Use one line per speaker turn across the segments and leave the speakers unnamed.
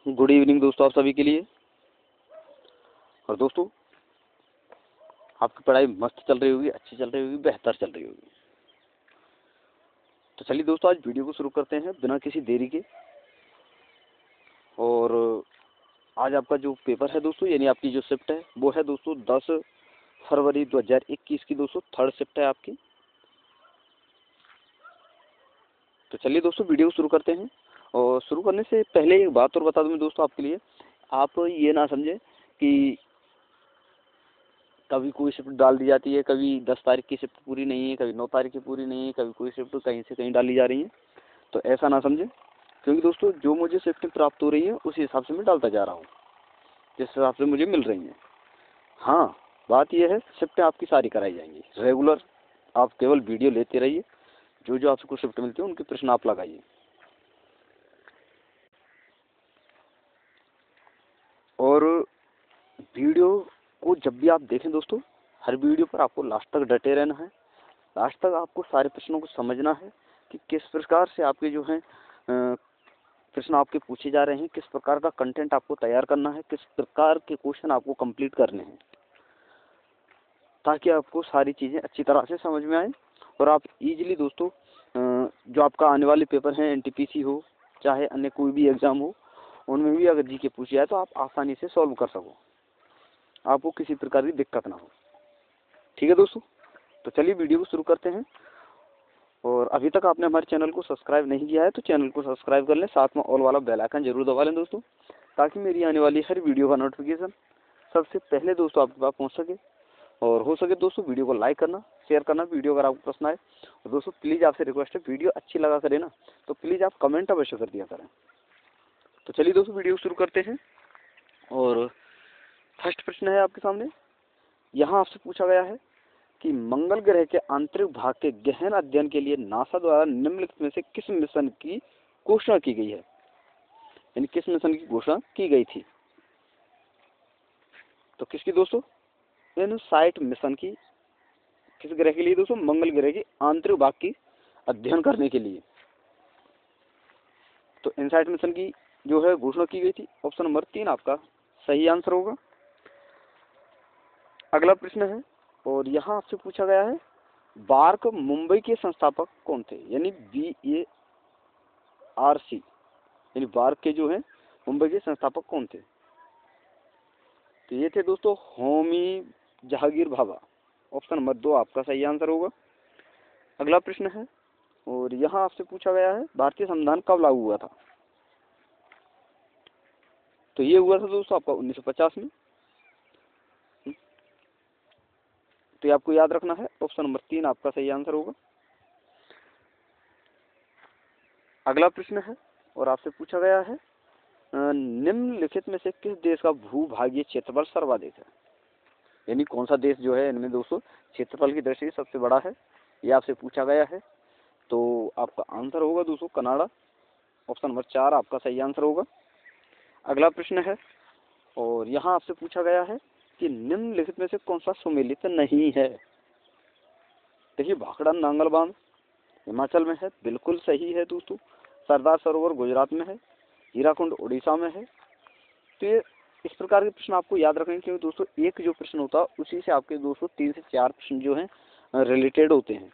Good evening दोस्तों आप सभी के लिए। और दोस्तों आपकी पढ़ाई मस्त चल रही होगी, अच्छी चल रही होगी, बेहतर चल रही होगी। तो चलिए दोस्तों आज वीडियो को शुरू करते हैं बिना किसी देरी के। और आज आपका जो पेपर है दोस्तों, यानी आपकी जो शिफ्ट है वो है दोस्तों 10 फरवरी 2021 की दोस्तों थर्ड शिफ्ट है आपकी। तो चलिए दोस्तों वीडियो को शुरू करते हैं। और शुरू करने से पहले एक बात और बता दूं दोस्तों आपके लिए, आप ये ना समझे कि कभी कोई शिफ्ट डाल दी जाती है, कभी 10 तारीख की शिफ्ट पूरी नहीं है, कभी 9 तारीख की पूरी नहीं है, कभी कोई शिफ्ट कहीं से कहीं डाली जा रही है। तो ऐसा ना समझे, क्योंकि दोस्तों जो मुझे शिफ्टें प्राप्त हो रही है उसी हिसाब से मैं डालता जा रहा हूँ, जिस हिसाब से मुझे मिल रही हैं। हाँ, बात यह है शिफ्टें आपकी सारी कराई जाएंगी रेगुलर। आप केवल वीडियो लेते रहिए, जो जो आपको शिफ्ट मिलती है उनके प्रश्न आप लगाइए। और वीडियो को जब भी आप देखें दोस्तों, हर वीडियो पर आपको लास्ट तक डटे रहना है। लास्ट तक आपको सारे प्रश्नों को समझना है कि किस प्रकार से आपके जो हैं प्रश्न आपके पूछे जा रहे हैं, किस प्रकार का कंटेंट आपको तैयार करना है, किस प्रकार के क्वेश्चन आपको कंप्लीट करने हैं, ताकि आपको सारी चीज़ें अच्छी तरह से समझ में आए और आप इजीली दोस्तों जो आपका आने वाले पेपर हैं, एनटीपीसी हो चाहे अन्य कोई भी एग्ज़ाम हो, उनमें भी अगर जीके पूछी जाए तो आप आसानी से सॉल्व कर सको, आपको किसी प्रकार की दिक्कत ना हो। ठीक है दोस्तों, तो चलिए वीडियो को शुरू करते हैं। और अभी तक आपने हमारे चैनल को सब्सक्राइब नहीं किया है तो चैनल को सब्सक्राइब कर लें, साथ में ऑल वाला बेल आइकन जरूर दबा लें दोस्तों, ताकि मेरी आने वाली हर वीडियो का नोटिफिकेशन सबसे पहले दोस्तों आपके पास पहुंच सके। और हो सके दोस्तों वीडियो को लाइक करना, शेयर करना, वीडियो अगर आपको पसंद आए। और दोस्तों प्लीज़ आपसे रिक्वेस्ट है, वीडियो अच्छी लगा करे ना तो प्लीज़ आप कमेंट अवश्य कर दिया करें। तो चलिए दोस्तों वीडियो शुरू करते हैं। और फर्स्ट प्रश्न है आपके सामने। यहाँ आपसे पूछा गया है कि मंगल ग्रह के आंतरिक भाग के गहन अध्ययन के लिए नासा द्वारा निम्नलिखित में से किस मिशन की घोषणा की गई है, यानी किस मिशन की घोषणा की गई थी। तो किसकी दोस्तों, इनसाइट मिशन की। किस ग्रह के लिए दोस्तों, मंगल ग्रह के आंतरिक भाग की अध्ययन करने के लिए। तो इनसाइट मिशन की जो है घोषणा की गई थी। ऑप्शन नंबर 3 आपका सही आंसर होगा। अगला प्रश्न है और यहाँ आपसे पूछा गया है बार्क मुंबई के संस्थापक कौन थे, यानी BARC, यानी बार्क के जो है मुंबई के संस्थापक कौन थे। तो ये थे दोस्तों होमी जहांगीर भाभा। ऑप्शन नंबर 2 आपका सही आंसर होगा। अगला प्रश्न है और यहाँ आपसे पूछा गया है भारतीय संविधान कब लागू हुआ था। तो ये हुआ था दोस्तों आपका 1950 में। तो ये आपको याद रखना है, ऑप्शन नंबर 3 आपका सही आंसर होगा। अगला प्रश्न है और आपसे पूछा गया है निम्नलिखित में से किस देश का भूभागीय क्षेत्रफल सर्वाधिक है, यानी कौन सा देश जो है इनमें दोस्तों क्षेत्रफल की दृष्टि से सबसे बड़ा है, ये आपसे पूछा गया है। तो आपका आंसर होगा दोस्तों कनाडा। ऑप्शन नंबर 4 आपका सही आंसर होगा। अगला प्रश्न है और यहाँ आपसे पूछा गया है कि निम्नलिखित में से कौन सा सुमेलित नहीं है। देखिए भाखड़ा नांगल बांध हिमाचल में है, बिल्कुल सही है दोस्तों। सरदार सरोवर गुजरात में है, हीराकुंड उड़ीसा में है। तो ये इस प्रकार के प्रश्न आपको याद रखेंगे, क्योंकि दोस्तों एक जो प्रश्न होता है उसी से आपके दोस्तों 3 से 4 प्रश्न जो हैं रिलेटेड होते हैं।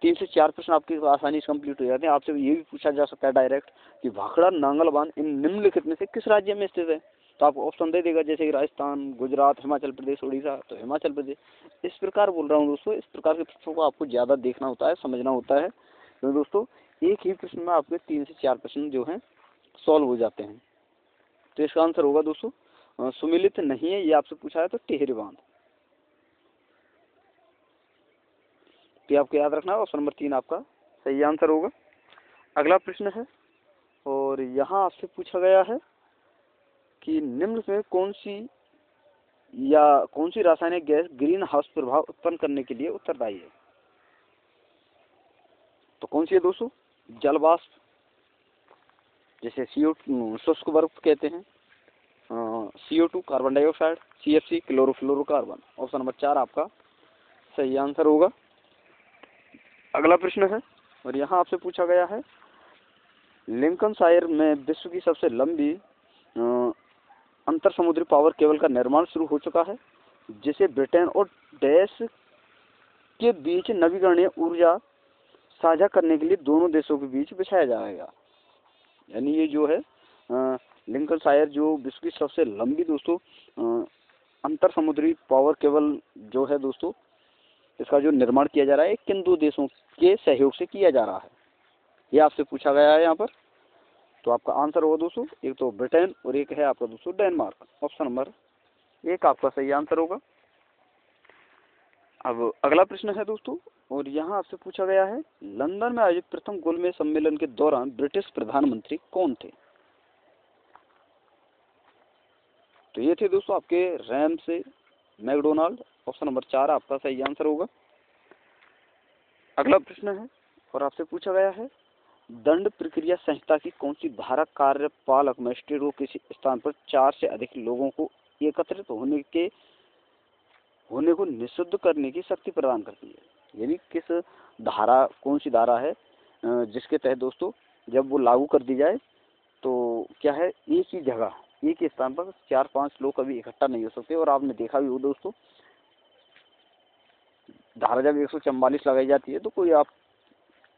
3 से 4 प्रश्न आपके आसानी से कंप्लीट हो जाते हैं। आपसे ये भी पूछा जा सकता है डायरेक्ट कि भाखड़ा नांगल बांध इन निम्नलिखित में से किस राज्य में स्थित है। तो आपको ऑप्शन दे देगा, जैसे कि राजस्थान, गुजरात, हिमाचल प्रदेश, उड़ीसा। तो हिमाचल प्रदेश। इस प्रकार बोल रहा हूँ दोस्तों, इस प्रकार के प्रश्नों को आपको ज़्यादा देखना होता है, समझना होता है। तो दोस्तों एक ही प्रश्न में आपके 3 से 4 प्रश्न जो हैं सॉल्व हो जाते हैं। तो इसका आंसर होगा दोस्तों सुमेलित नहीं है, ये आपसे पूछा है तो टिहरी बांध। तो आपको याद रखना है, ऑप्शन नंबर 3 आपका सही आंसर होगा। अगला प्रश्न है और यहाँ आपसे पूछा गया है कि निम्न में कौन सी रासायनिक गैस ग्रीन हाउस प्रभाव उत्पन्न करने के लिए उत्तरदायी है। तो कौन सी है दोस्तों, जल वाष्प, जैसे CO2 शुष्क बर्फ कहते हैं, CO2 carbon dioxide, CFC chlorofluorocarbon. Option number 4 आपका सही आंसर होगा। अगला प्रश्न है और यहाँ आपसे पूछा गया है लिंकनशायर में विश्व की सबसे लंबी अंतर समुद्री पावर केबल का निर्माण शुरू हो चुका है, जिसे ब्रिटेन और देश के बीच नवीकरणीय ऊर्जा साझा करने के लिए दोनों देशों के बीच बिछाया जाएगा। यानी ये जो है लिंकनशायर जो विश्व की सबसे लंबी दोस्तों अंतर समुद्री पावर केबल जो है दोस्तों, इसका जो निर्माण किया जा रहा है किन दो देशों के सहयोग से किया जा रहा है, ये आपसे पूछा गया है यहाँ पर। तो आपका आंसर होगा दोस्तों, एक तो ब्रिटेन और एक है आपका दोस्तों डेनमार्क। ऑप्शन नंबर 1 आपका सही आंसर होगा। अब अगला प्रश्न है दोस्तों, और यहाँ आपसे पूछा गया है लंदन में आयोजित प्रथम गोलमेज सम्मेलन के दौरान ब्रिटिश प्रधानमंत्री कौन थे। तो ये थे दोस्तों आपके रैमसे मैकडोनाल्ड। ऑप्शन नंबर 4 आपका सही आंसर होगा। अगला प्रश्न है, और आपसे पूछा गया है दंड प्रक्रिया संहिता की कौन सी धारा कार्यपालक मजिस्ट्रेट को किसी स्थान पर 4 से अधिक लोगों को एकत्रित होने को निषिद्ध करने की शक्ति प्रदान करती है। यानी किस धारा, कौन सी धारा है जिसके तहत दोस्तों जब वो लागू कर दी जाए तो क्या है, एक ही जगह एक ही स्थान पर 4-5 लोग कभी इकट्ठा नहीं हो सकते। और आपने देखा भी हो दोस्तों, धारा जब 144 लगाई जाती है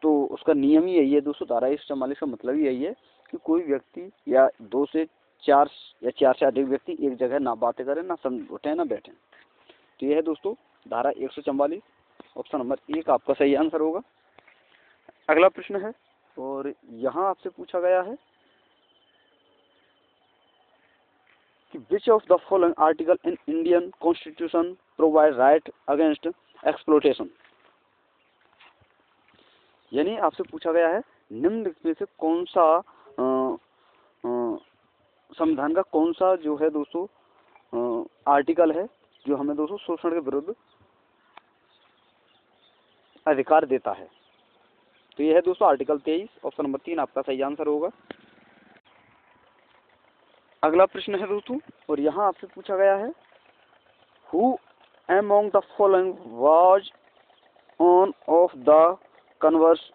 तो उसका नियम ही यही है दोस्तों। धारा 144 का मतलब ही यही है कि कोई व्यक्ति या 2 से 4 या 4 से अधिक व्यक्ति एक जगह ना बातें करें, ना उठे, ना बैठे। तो यह है दोस्तों धारा 144। ऑप्शन नंबर 1 आपका सही आंसर होगा। अगला प्रश्न है, और यहाँ आपसे पूछा गया है कि which of the following article in Indian constitution provide right against exploitation. यानी आपसे पूछा गया है निम्नलिखित में से कौन सा संविधान का कौन सा जो है दोस्तों आर्टिकल है जो हमें दोस्तों शोषण के विरुद्ध अधिकार देता है। तो यह है दोस्तों आर्टिकल 23। ऑप्शन नंबर 3 आपका सही आंसर होगा। अगला प्रश्न है दोस्तों, और यहाँ आपसे पूछा गया है who among the following was on off the converse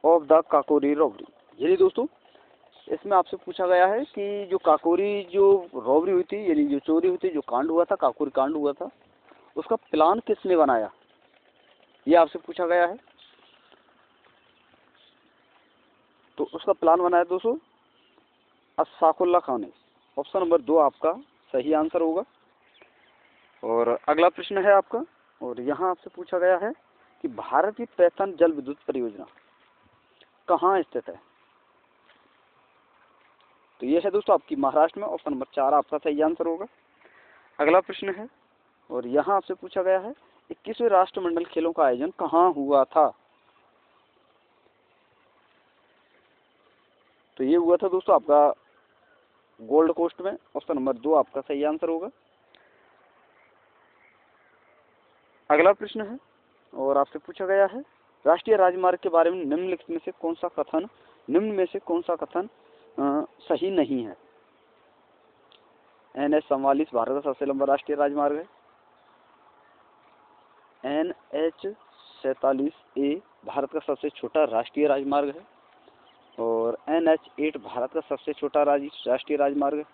of the Kakori robbery. यानी दोस्तों इसमें आपसे पूछा गया है कि जो काकोरी जो रॉबरी हुई थी, यानी जो चोरी हुई थी, जो कांड हुआ था, काकोरी कांड हुआ था, उसका प्लान किसने बनाया, ये आपसे पूछा गया है। तो उसका प्लान बनाया दोस्तों अशफाकुल्ला खान ने। ऑप्शन नंबर 2 आपका सही आंसर होगा। और अगला प्रश्न है आपका, और यहाँ आपसे पूछा गया है कि भारत की प्रथम जल विद्युत परियोजना कहाँ स्थित है। तो ये है दोस्तों आपकी महाराष्ट्र में। ऑप्शन नंबर 4 आपका सही आंसर होगा। अगला प्रश्न है, और यहाँ आपसे पूछा गया है 21वें राष्ट्रमंडल खेलों का आयोजन कहाँ हुआ था। तो ये हुआ था दोस्तों आपका गोल्ड कोस्ट में। ऑप्शन नंबर 2 आपका सही आंसर होगा। अगला प्रश्न है, और आपसे पूछा गया है राष्ट्रीय राजमार्ग के बारे में निम्नलिखित में से कौन सा कथन सही नहीं है। NH-44 भारत का सबसे लंबा राष्ट्रीय राजमार्ग है। NH-47A भारत का सबसे छोटा राष्ट्रीय राजमार्ग है। और NH-8 भारत का सबसे छोटा राष्ट्रीय राजमार्ग है।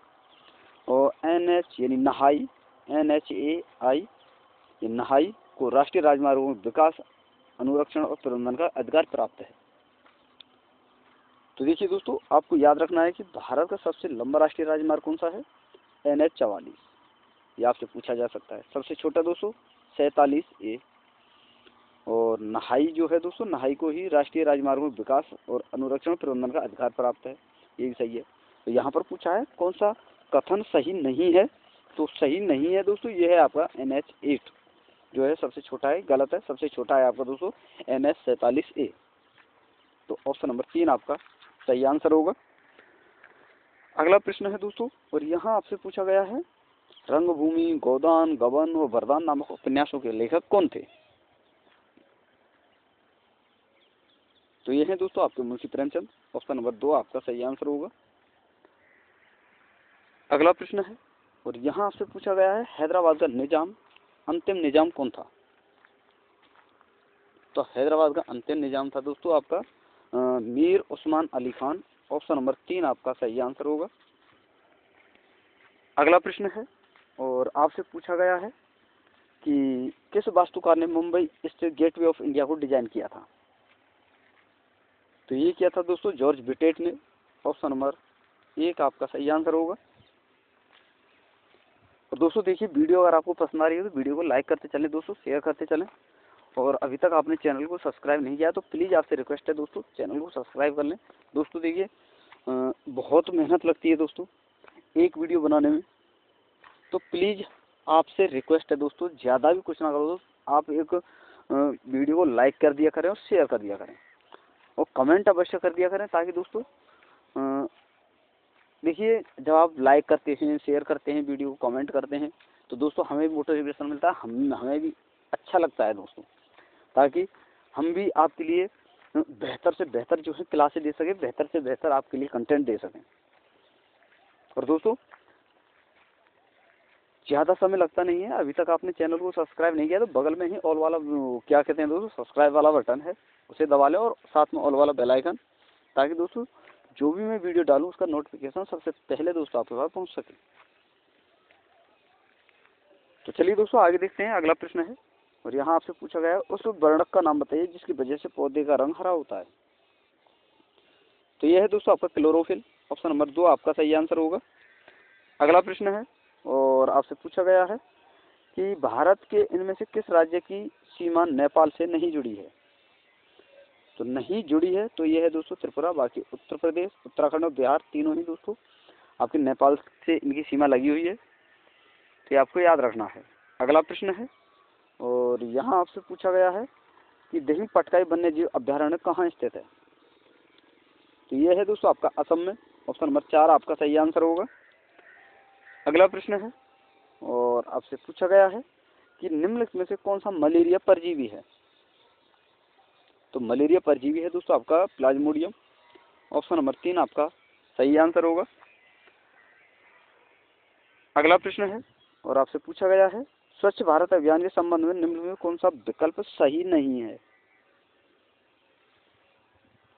और NH यानी नहाई, NHAI ये नहाई को राष्ट्रीय राजमार्गों में विकास, अनुरक्षण और प्रबंधन का अधिकार प्राप्त है। तो देखिए दोस्तों आपको याद रखना है कि भारत का सबसे लंबा राष्ट्रीय राजमार्ग कौन सा है, NH-44, ये आपसे पूछा जा सकता है। सबसे छोटा दोस्तों 47A। और नहाई जो है दोस्तों, नहाई को ही राष्ट्रीय राजमार्गों में विकास और अनुरक्षण प्रबंधन का अधिकार प्राप्त है, ये भी सही है। तो यहाँ पर पूछा है कौन सा कथन सही नहीं है, तो सही नहीं है दोस्तों ये है आपका NH-8 जो है सबसे छोटा है, गलत है। सबसे छोटा है आपका दोस्तों NH-47A। तो ऑप्शन नंबर 3 आपका सही आंसर होगा। अगला प्रश्न है दोस्तों, और यहाँ आपसे पूछा गया है रंगभूमि, गोदान, गबन व वरदान नामक उपन्यासों के लेखक कौन थे। तो ये है दोस्तों आपके मुंशी प्रेमचंद। ऑप्शन नंबर 2 आपका सही आंसर होगा। अगला प्रश्न है, और यहाँ आपसे पूछा गया है हैदराबाद का निजाम, अंतिम निजाम कौन था। तो हैदराबाद का अंतिम निजाम था दोस्तों आपका मीर उस्मान अली खान। ऑप्शन नंबर 3 आपका सही आंसर होगा। अगला प्रश्न है और आपसे पूछा गया है कि किस वास्तुकार ने मुंबई स्थित गेटवे ऑफ इंडिया को डिजाइन किया था। तो ये किया था दोस्तों जॉर्ज विटेट ने। ऑप्शन नंबर 1 आपका सही आंसर होगा। और दोस्तों देखिए, वीडियो अगर आपको पसंद आ रही है तो वीडियो को लाइक करते चलें दोस्तों, शेयर करते चलें। और अभी तक आपने चैनल को सब्सक्राइब नहीं किया तो प्लीज़ आपसे रिक्वेस्ट है दोस्तों, चैनल को सब्सक्राइब कर लें। दोस्तों देखिए, बहुत मेहनत लगती है दोस्तों एक वीडियो बनाने में, तो प्लीज़ आपसे रिक्वेस्ट है दोस्तों, ज़्यादा भी कुछ ना करो दोस्तों, आप एक वीडियो को लाइक कर दिया करें और शेयर कर दिया करें और कमेंट अवश्य कर दिया करें, ताकि दोस्तों देखिए, जब आप लाइक करते हैं, शेयर करते हैं, वीडियो को कमेंट करते हैं, तो दोस्तों हमें भी मोटिवेशन मिलता है, हमें भी अच्छा लगता है दोस्तों, ताकि हम भी आपके लिए बेहतर से बेहतर जो है क्लासें दे सकें, बेहतर से बेहतर आपके लिए कंटेंट दे सकें। और दोस्तों ज़्यादा समय लगता नहीं है, अभी तक आपने चैनल को सब्सक्राइब नहीं किया तो बगल में ही ऑल वाला क्या कहते हैं दोस्तों, सब्सक्राइब वाला बटन है, उसे दबा लें और साथ में ऑल वाला बेल आइकन, ताकि दोस्तों जो भी मैं वीडियो डालूँ उसका नोटिफिकेशन सबसे पहले दोस्तों आपके पास पहुँच सके। तो चलिए दोस्तों आगे देखते हैं। अगला प्रश्न है और यहाँ आपसे पूछा गया है उस वर्णक का नाम बताइए जिसकी वजह से पौधे का रंग हरा होता है। तो यह है दोस्तों आपका क्लोरोफिल। ऑप्शन नंबर 2 आपका सही आंसर होगा। अगला प्रश्न है और आपसे पूछा गया है कि भारत के इनमें से किस राज्य की सीमा नेपाल से नहीं जुड़ी है। तो नहीं जुड़ी है तो यह है दोस्तों त्रिपुरा, बाकी उत्तर प्रदेश, उत्तराखंड और बिहार तीनों ही दोस्तों आपके नेपाल से इनकी सीमा लगी हुई है, तो ये आपको याद रखना है। अगला प्रश्न है और यहाँ आपसे पूछा गया है कि दिहिंग पटकाई वन्य जीव अभ्यारण्य कहाँ स्थित है। तो यह है दोस्तों आपका असम में। ऑप्शन नंबर 4 आपका सही आंसर होगा। अगला प्रश्न है और आपसे पूछा गया है कि निम्नलिखित में से कौन सा मलेरिया परजीवी है। तो मलेरिया परजीवी है दोस्तों आपका प्लाज्मोडियम। ऑप्शन नंबर 3 आपका सही आंसर होगा। अगला प्रश्न है और आपसे पूछा गया है स्वच्छ भारत अभियान के संबंध में निम्न में कौन सा विकल्प सही नहीं है।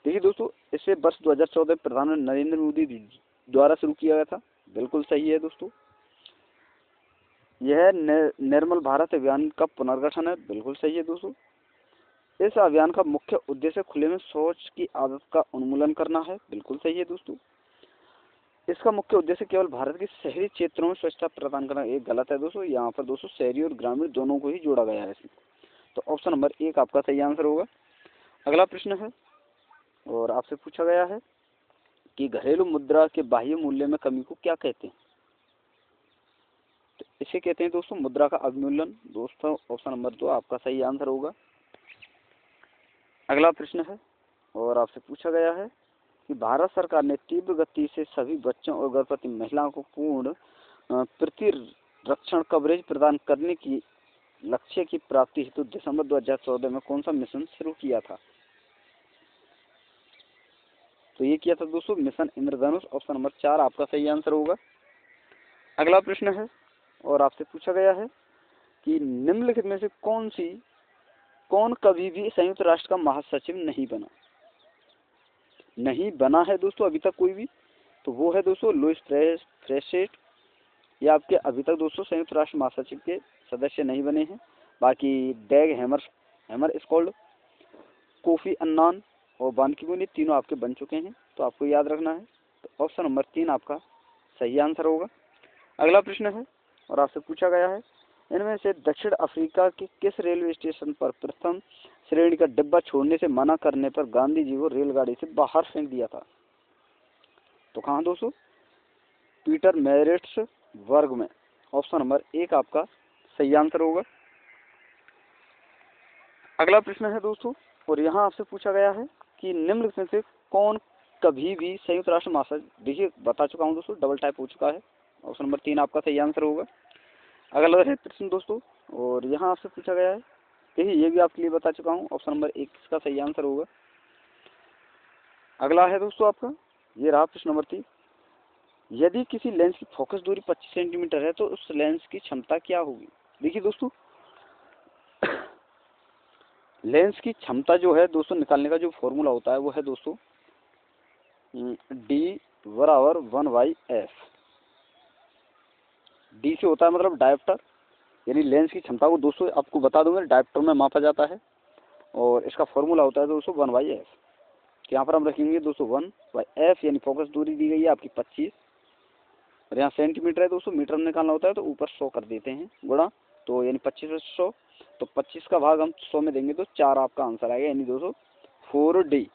देखिए दोस्तों, इसे वर्ष 2014 प्रधानमंत्री नरेंद्र मोदी द्वारा शुरू किया गया था, बिल्कुल सही है दोस्तों। यह निर्मल भारत अभियान का पुनर्गठन है, बिल्कुल सही है दोस्तों। इस अभियान का मुख्य उद्देश्य खुले में शौच की आदत का उन्मूलन करना है, बिल्कुल सही है दोस्तों। इसका मुख्य उद्देश्य केवल भारत के शहरी क्षेत्रों में स्वच्छता प्रदान करना, एक गलत है दोस्तों। यहाँ पर दोस्तों शहरी और ग्रामीण दोनों को ही जोड़ा गया है इसमें, तो ऑप्शन नंबर 1 आपका सही आंसर होगा। अगला प्रश्न है और आपसे पूछा गया है कि घरेलू मुद्रा के बाह्य मूल्य में कमी को क्या कहते हैं। तो इसे कहते हैं दोस्तों मुद्रा का अवमूल्यन। दोस्तों ऑप्शन नंबर 2 आपका सही आंसर होगा। अगला प्रश्न है और आपसे पूछा गया है कि भारत सरकार ने तीव्र गति से सभी बच्चों और गर्भवती महिलाओं को पूर्ण प्रतिरक्षण कवरेज प्रदान करने की लक्ष्य की प्राप्ति हेतु दिसंबर 2014 में कौन सा मिशन शुरू किया था। तो ये किया था दोस्तों मिशन इंद्रधनुष। ऑप्शन नंबर 4 आपका सही आंसर होगा। अगला प्रश्न है और आपसे पूछा गया है कि निम्नलिखित में से कौन कभी भी संयुक्त राष्ट्र का महासचिव नहीं बना है दोस्तों अभी तक कोई भी। तो वो है दोस्तों लुईस फ्रेसेट। ये आपके अभी तक दोस्तों संयुक्त राष्ट्र महासचिव के सदस्य नहीं बने हैं। बाकी डैग हैमरस्कोल्ड, कोफी अन्नान और बान की मून, तीनों आपके बन चुके हैं, तो आपको याद रखना है। तो ऑप्शन नंबर 3 आपका सही आंसर होगा। अगला प्रश्न है और आपसे पूछा गया है इनमें से दक्षिण अफ्रीका के किस रेलवे स्टेशन पर प्रथम श्रेणी का डिब्बा छोड़ने से मना करने पर गांधी जी को रेलगाड़ी से बाहर फेंक दिया था। तो कहाँ दोस्तों, पीटर मैरिट्स वर्ग में। ऑप्शन नंबर 1 आपका सही आंसर होगा। अगला प्रश्न है दोस्तों और यहाँ आपसे पूछा गया है कि निम्नलिखित में से कौन कभी भी संयुक्त राष्ट्र महासचिव, देखिए बता चुका हूँ दोस्तों, डबल टाइप हो चुका है। ऑप्शन नंबर 3 आपका सही आंसर होगा। अगला है प्रश्न दोस्तों और यहाँ आपसे पूछा गया है, देखिए ये भी आपके लिए बता चुका हूँ, ऑप्शन नंबर 1 इसका सही आंसर होगा। अगला है दोस्तों आपका, ये रहा प्रश्न नंबर 3, यदि किसी लेंस की फोकस दूरी 25 सेंटीमीटर है तो उस लेंस की क्षमता क्या होगी। देखिए दोस्तों लेंस की क्षमता जो है दोस्तों निकालने का जो फॉर्मूला होता है वो है दोस्तों डी बराबर 1/f। डी से होता है मतलब डायोप्टर, यानी लेंस की क्षमता को दोस्तों आपको बता दूंगा डायोप्टर में मापा जाता है, और इसका फॉर्मूला होता है दोस्तों 1/f। यहाँ पर हम रखेंगे दोस्तों 1/f, यानी फोकस दूरी दी गई है आपकी 25, और यहाँ सेंटीमीटर है दोस्तों, मीटर में निकालना होता है तो ऊपर 100 कर देते हैं गुणा, तो यानी 25 से 100, तो 25 का भाग हम 100 में देंगे तो 4 आपका आंसर आएगा, यानी दोस्तों 4D,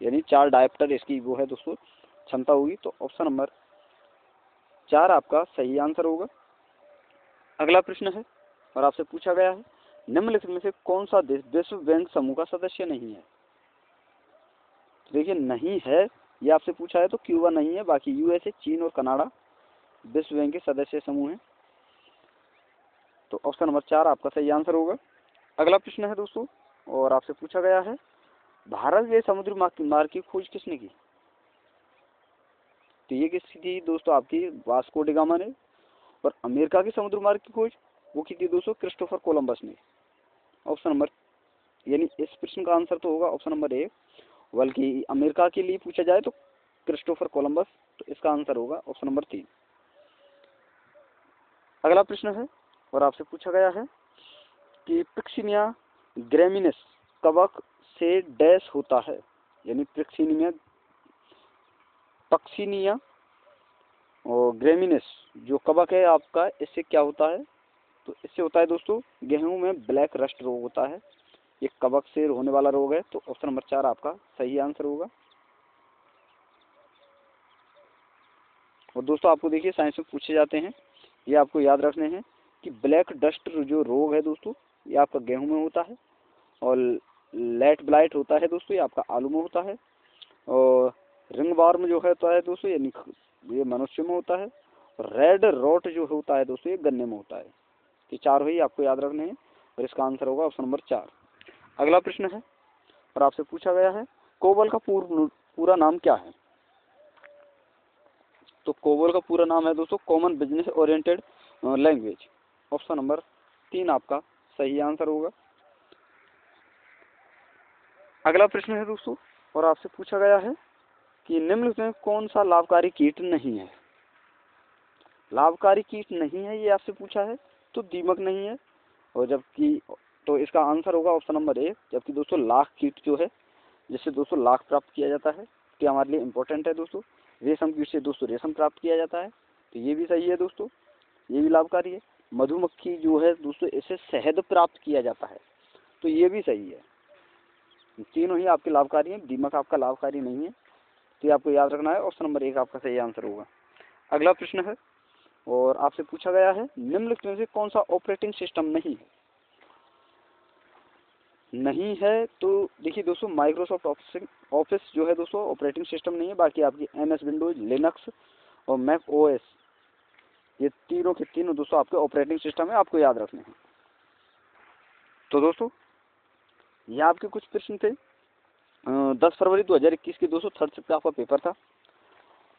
यानी 4 डायोप्टर इसकी वो है दोस्तों क्षमता होगी। तो ऑप्शन नंबर 4 आपका सही आंसर होगा। अगला प्रश्न है और आपसे पूछा गया है, निम्नलिखित में से कौन सा देश विश्व बैंक समूह का सदस्य नहीं है। देखिए नहीं है ये आपसे पूछा है तो क्यूबा नहीं है, बाकी यूएसए, चीन और कनाडा विश्व बैंक के सदस्य समूह हैं। तो ऑप्शन नंबर 4 आपका सही आंसर होगा। अगला प्रश्न है दोस्तों और आपसे पूछा गया है, भारत के समुद्री मार्ग की खोज किसने की। तो ये किसकी थी दोस्तों, आपकी वास्को डी गामा ने। और अमेरिका के समुद्र मार्ग की खोज वो की थी दोस्तों क्रिस्टोफर कोलंबस ने। ऑप्शन नंबर, यानी इस प्रश्न का आंसर तो होगा ऑप्शन नंबर 1, बल्कि अमेरिका के लिए पूछा जाए तो क्रिस्टोफर कोलंबस, तो इसका आंसर होगा ऑप्शन नंबर 3। अगला प्रश्न है और आपसे पूछा गया है कि पिक्सिनिया ग्रेमिनस कवक से डैश होता है, यानी पक्सिनिया और ग्रेमिनस जो कवक है आपका, इससे क्या होता है। तो इससे होता है दोस्तों गेहूं में ब्लैक रस्ट रोग होता है, ये कवक से होने वाला रोग है। तो ऑप्शन नंबर 4 आपका सही आंसर होगा। और दोस्तों आपको देखिए साइंस में पूछे जाते हैं, ये आपको याद रखने हैं कि ब्लैक डस्ट जो रोग है दोस्तों ये आपका गेहूं में होता है, और लेट ब्लाइट होता है दोस्तों ये आपका आलू में होता है, और रिंगवार्म जो होता है दोस्तों ये मनुष्य में होता है, और रेड रोट जो होता है दोस्तों ये गन्ने में होता है। ये 4 ही आपको याद रखने हैं और इसका आंसर होगा ऑप्शन नंबर 4। अगला प्रश्न है और आपसे पूछा गया है, कोबल का पूरा नाम क्या है। तो कोबल का पूरा नाम है दोस्तों common business oriented language. Option number 3 आपका सही आंसर होगा। अगला प्रश्न है दोस्तों और आपसे पूछा गया है कि निम्नलिखित में कौन सा लाभकारी कीट नहीं है। लाभकारी कीट नहीं है ये आपसे पूछा है, तो दीमक नहीं है, और जबकि तो इसका आंसर होगा ऑप्शन नंबर 1। जबकि दोस्तों लाख कीट जो है जिससे दोस्तों लाख प्राप्त किया जाता है, तो हमारे लिए इम्पोर्टेंट है दोस्तों। रेशम कीट से दोस्तों रेशम प्राप्त किया जाता है, तो ये भी सही है दोस्तों, ये भी लाभकारी है। मधुमक्खी जो है दोस्तों इससे शहद प्राप्त किया जाता है, तो ये भी सही है। तीनों ही आपके लाभकारी हैं, दीमक आपका लाभकारी नहीं है, तो ये आपको याद रखना है। ऑप्शन नंबर 1 आपका सही आंसर होगा। अगला प्रश्न है और आपसे पूछा गया है, निम्नलिखित में से कौन सा ऑपरेटिंग सिस्टम नहीं है। नहीं है तो देखिए दोस्तों माइक्रोसॉफ्ट ऑफिस जो है दोस्तों ऑपरेटिंग सिस्टम नहीं है, बाकी आपकी MS विंडोज, लिनक्स और मैक OS ये तीनों के तीनों दोस्तों आपके ऑपरेटिंग सिस्टम है, आपको याद रखने हैं। तो दोस्तों ये आपके कुछ प्रश्न थे 10 फरवरी 2021 की दोस्तों 3rd शिफ्ट का आपका पेपर था।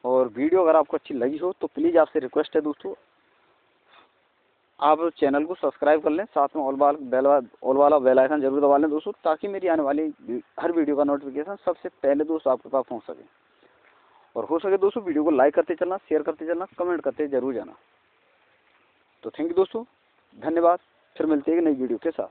और वीडियो अगर आपको अच्छी लगी हो तो प्लीज़ आपसे रिक्वेस्ट है दोस्तों आप चैनल को सब्सक्राइब कर लें, साथ में ऑल वाला बेल आइकन जरूर दबा लें दोस्तों, ताकि मेरी आने वाली हर वीडियो का नोटिफिकेशन सबसे पहले दोस्तों आपके पास पहुंच सके। और हो सके दोस्तों वीडियो को लाइक करते चलना, शेयर करते चलना, कमेंट करते जरूर जाना। तो थैंक यू दोस्तों, धन्यवाद। फिर मिलते हैं एक नई वीडियो के साथ।